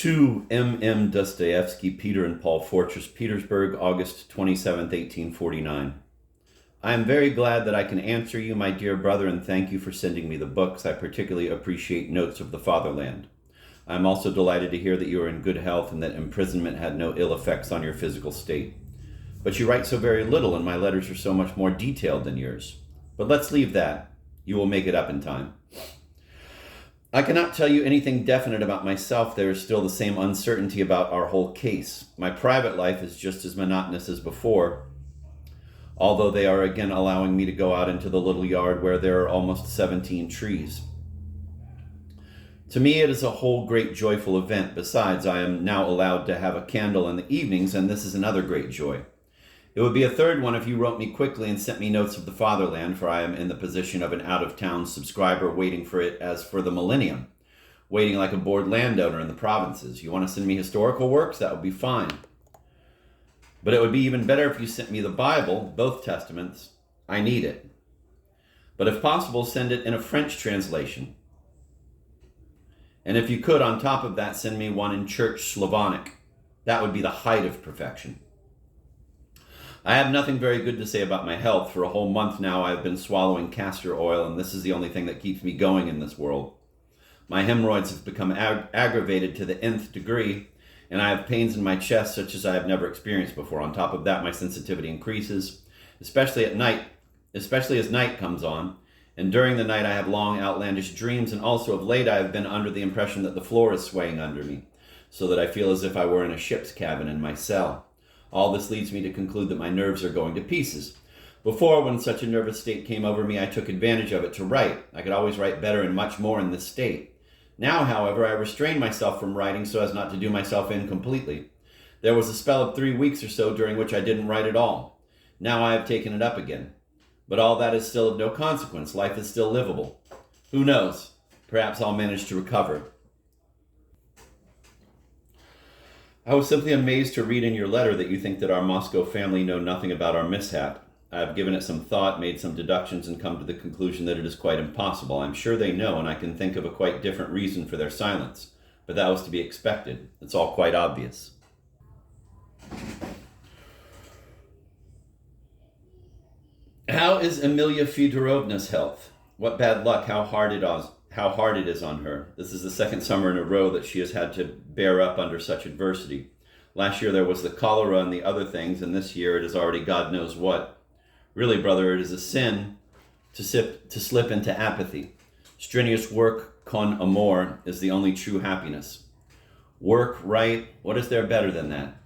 To M. Dostoyevsky, Peter and Paul Fortress, Petersburg, August 27th, 1849. I am very glad that I can answer you, my dear brother, and thank you for sending me the books. I particularly appreciate Notes of the Fatherland. I am also delighted to hear that you are in good health and that imprisonment had no ill effects on your physical state. But you write so very little, and my letters are so much more detailed than yours. But let's leave that. You will make it up in time. I cannot tell you anything definite about myself. There is still the same uncertainty about our whole case. My private life is just as monotonous as before, although they are again allowing me to go out into the little yard where there are almost 17 trees. To me, it is a whole great joyful event. Besides, I am now allowed to have a candle in the evenings, and this is another great joy. It would be a third one if you wrote me quickly and sent me Notes of the Fatherland, for I am in the position of an out-of-town subscriber waiting for it as for the millennium, waiting like a bored landowner in the provinces. You want to send me historical works? That would be fine. But it would be even better if you sent me the Bible, both Testaments. I need it. But if possible, send it in a French translation. And if you could, on top of that, send me one in Church Slavonic. That would be the height of perfection. I have nothing very good to say about my health. For a whole month now, I have been swallowing castor oil, and this is the only thing that keeps me going in this world. My hemorrhoids have become aggravated to the nth degree, and I have pains in my chest such as I have never experienced before. On top of that, my sensitivity increases, especially at night, especially as night comes on. And during the night, I have long, outlandish dreams, and also of late, I have been under the impression that the floor is swaying under me, so that I feel as if I were in a ship's cabin in my cell. All this leads me to conclude that my nerves are going to pieces. Before, when such a nervous state came over me, I took advantage of it to write. I could always write better and much more in this state. Now, however, I restrain myself from writing so as not to do myself in completely. There was a spell of 3 weeks or so during which I didn't write at all. Now I have taken it up again. But all that is still of no consequence. Life is still livable. Who knows? Perhaps I'll manage to recover. I was simply amazed to read in your letter that you think that our Moscow family know nothing about our mishap. I have given it some thought, made some deductions, and come to the conclusion that it is quite impossible. I'm sure they know, and I can think of a quite different reason for their silence. But that was to be expected. It's all quite obvious. How is Emilia Fyodorovna's health? What bad luck, how hard it is on her. This is the second summer in a row that she has had to bear up under such adversity. Last year there was the cholera and the other things, and this year it is already God knows what. Really, brother, it is a sin to slip into apathy. Strenuous work, con amor, is the only true happiness. Work, write, what is there better than that?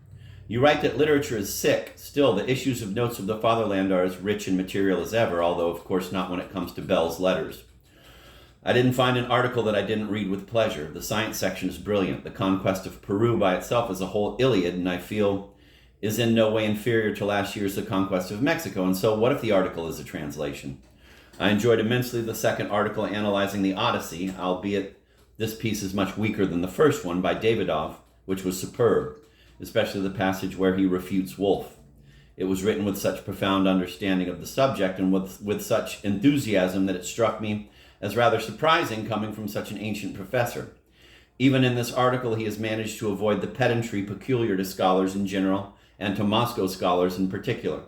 You write that literature is sick. Still, the issues of Notes of the Fatherland are as rich in material as ever, although of course not when it comes to Bell's letters. I didn't find an article that I didn't read with pleasure. The science section is brilliant. The conquest of Peru by itself is a whole Iliad, and I feel is in no way inferior to last year's The Conquest of Mexico. And so what if the article is a translation? I enjoyed immensely the second article analyzing the Odyssey, albeit this piece is much weaker than the first one by Davidov, which was superb, especially the passage where he refutes Wolfe. It was written with such profound understanding of the subject and with such enthusiasm that it struck me as rather surprising coming from such an ancient professor. Even in this article, he has managed to avoid the pedantry peculiar to scholars in general and to Moscow scholars in particular.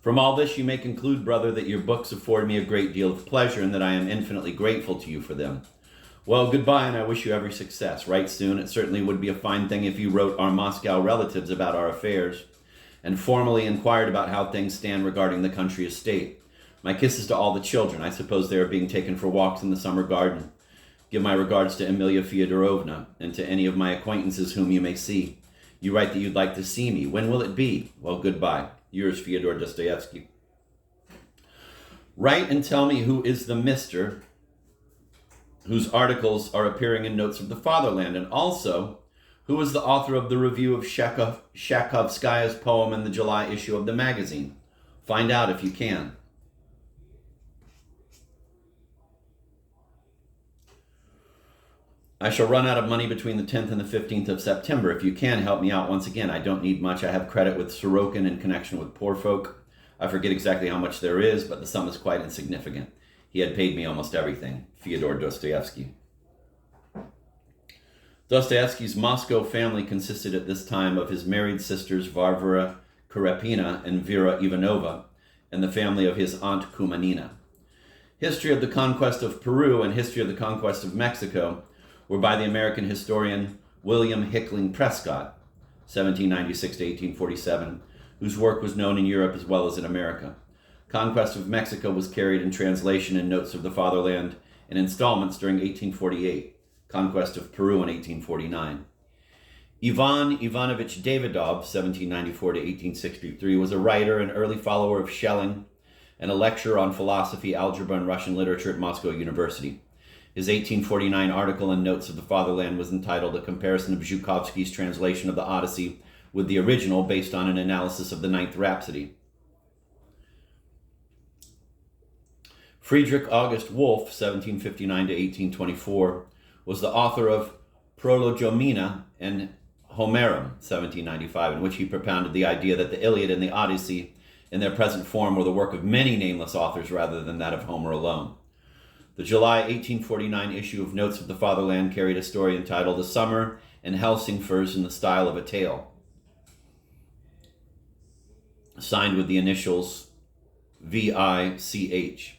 From all this, you may conclude, brother, that your books afford me a great deal of pleasure and that I am infinitely grateful to you for them. Well, goodbye, and I wish you every success. Write soon. It certainly would be a fine thing if you wrote our Moscow relatives about our affairs and formally inquired about how things stand regarding the country estate. My kisses to all the children. I suppose they are being taken for walks in the summer garden. Give my regards to Emilia Fyodorovna and to any of my acquaintances whom you may see. You write that you'd like to see me. When will it be? Well, goodbye. Yours, Fyodor Dostoyevsky. Write and tell me who is the Mr. whose articles are appearing in Notes of the Fatherland, and also who is the author of the review of Shakovskaya's poem in the July issue of the magazine. Find out if you can. I shall run out of money between the 10th and the 15th of September. If you can, help me out once again. I don't need much. I have credit with Sorokin in connection with poor folk. I forget exactly how much there is, but the sum is quite insignificant. He had paid me almost everything. Fyodor Dostoyevsky. Dostoyevsky's Moscow family consisted at this time of his married sisters Varvara Karepina and Vera Ivanova, and the family of his aunt Kumanina. History of the Conquest of Peru and History of the Conquest of Mexico were by the American historian William Hickling Prescott, 1796 to 1847, whose work was known in Europe as well as in America. Conquest of Mexico was carried in translation and Notes of the Fatherland in installments during 1848, Conquest of Peru in 1849. Ivan Ivanovich Davidov, 1794 to 1863, was a writer and early follower of Schelling and a lecturer on philosophy, algebra, and Russian literature at Moscow University. His 1849 article in Notes of the Fatherland was entitled A Comparison of Zhukovsky's Translation of the Odyssey with the Original, based on an analysis of the Ninth Rhapsody. Friedrich August Wolff, 1759 to 1824, was the author of Prolegomena and Homerum, 1795, in which he propounded the idea that the Iliad and the Odyssey in their present form were the work of many nameless authors rather than that of Homer alone. The July 1849 issue of Notes of the Fatherland carried a story entitled A Summer in Helsingfors in the Style of a Tale, signed with the initials VICH,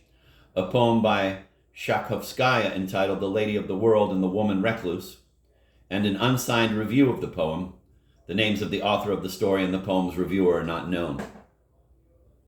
a poem by Shakovskaya entitled The Lady of the World and the Woman Recluse, and an unsigned review of the poem. The names of the author of the story and the poem's reviewer are not known.